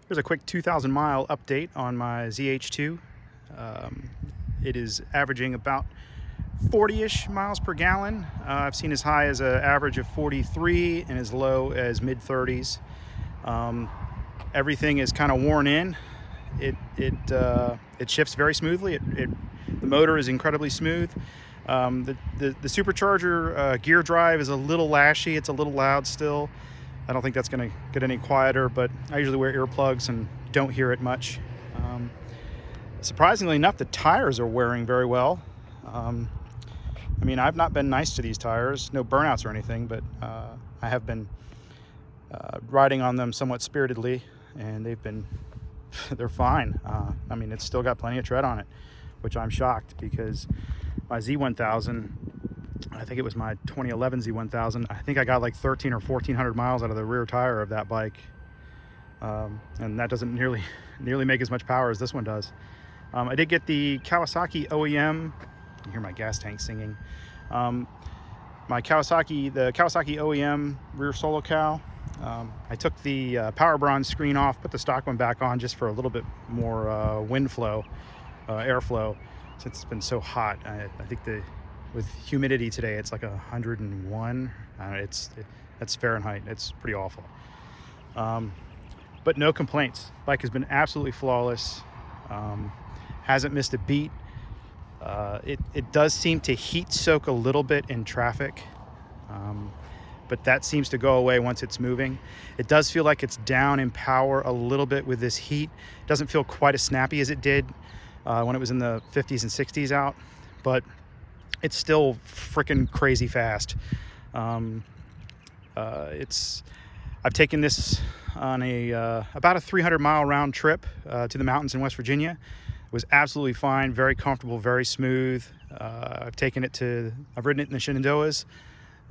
Here's a quick 2,000 mile update on my ZH2. It is averaging about 40-ish miles per gallon. I've seen as high as an average of 43 and as low as mid 30s. Everything is kind of worn in. It shifts very smoothly. The motor is incredibly smooth. The supercharger gear drive is a little lashy. It's a little loud still. I don't think that's going to get any quieter, but I usually wear earplugs and don't hear it much. Surprisingly enough, the tires are wearing very well. I mean, I've not been nice to these tires, no burnouts or anything, but I have been riding on them somewhat spiritedly, and they're fine. I mean, it's still got plenty of tread on it, which I'm shocked, because my Z1000, I think it was my 2011 Z1000, I think I got like 13 or 1400 miles out of the rear tire of that bike, and that doesn't nearly make as much power as this one does. I did get the Kawasaki OEM. You can hear my gas tank singing. The Kawasaki OEM rear solo cow. I took the power bronze screen off, put the stock one back on just for a little bit more wind flow, airflow, since it's been so hot. I think with humidity today, it's like 101. That's Fahrenheit. It's pretty awful. But no complaints. Bike has been absolutely flawless. Hasn't missed a beat. It does seem to heat soak a little bit in traffic, but that seems to go away once it's moving. It does feel like it's down in power a little bit with this heat. It doesn't feel quite as snappy as it did when it was in the 50s and 60s out, but it's still freaking crazy fast. I've taken this on about a 300-mile round trip to the mountains in West Virginia. It was absolutely fine, very comfortable, very smooth. I've ridden it in the Shenandoahs,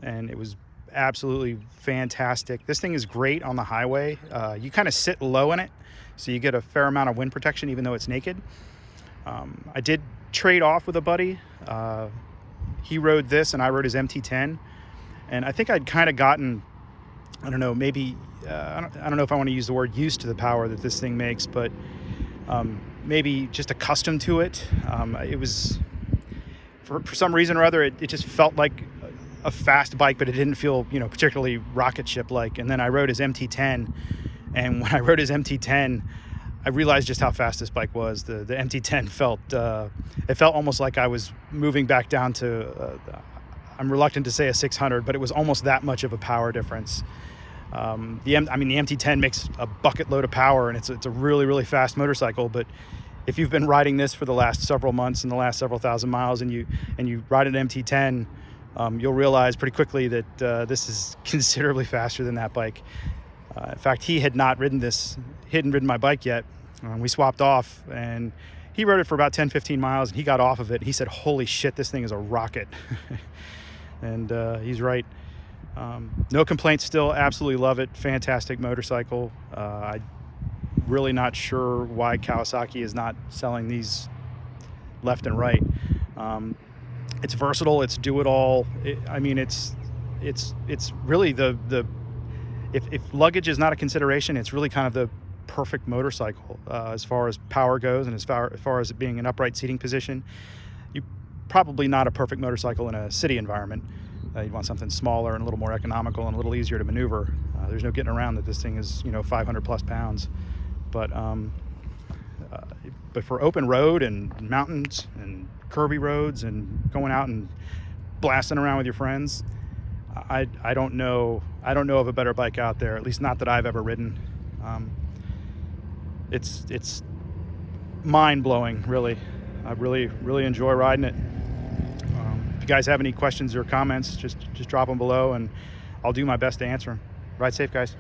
and it was absolutely fantastic. This thing is great on the highway. You kind of sit low in it, so you get a fair amount of wind protection even though it's naked. I did trade off with a buddy. He rode this and I rode his MT10, and I think I'd kind of gotten, I don't know, maybe I don't know if I want to use the word used to the power that this thing makes, but maybe just accustomed to it. It was, for some reason or other, it just felt like a fast bike, but it didn't feel, particularly rocket ship like. And then I rode his MT10, and when I rode his MT10, I realized just how fast this bike was. The MT10 felt almost like I was moving back down to I'm reluctant to say a 600, but it was almost that much of a power difference. The MT10 makes a bucket load of power, and it's a really, really fast motorcycle. But if you've been riding this for the last several months and the last several thousand miles, and you ride an MT10, you'll realize pretty quickly that this is considerably faster than that bike. In fact, he hadn't ridden my bike yet. We swapped off, and he rode it for about 10-15 miles, and he got off of it. He said, "Holy shit, this thing is a rocket." And he's right. No complaints still. Absolutely love it. Fantastic motorcycle. I'm really not sure why Kawasaki is not selling these left and right. It's versatile. It's do it all. It's really if luggage is not a consideration, it's really kind of the perfect motorcycle as far as power goes, and as far as it being an upright seating position. Probably not a perfect motorcycle in a city environment. You'd want something smaller and a little more economical and a little easier to maneuver. There's no getting around that this thing is 500 plus pounds, but for open road and mountains and curvy roads and going out and blasting around with your friends, I don't know of a better bike out there, at least not that I've ever ridden. It's mind-blowing, really. I really enjoy riding it. If you guys have any questions or comments, just drop them below, and I'll do my best to answer them. Ride safe, guys.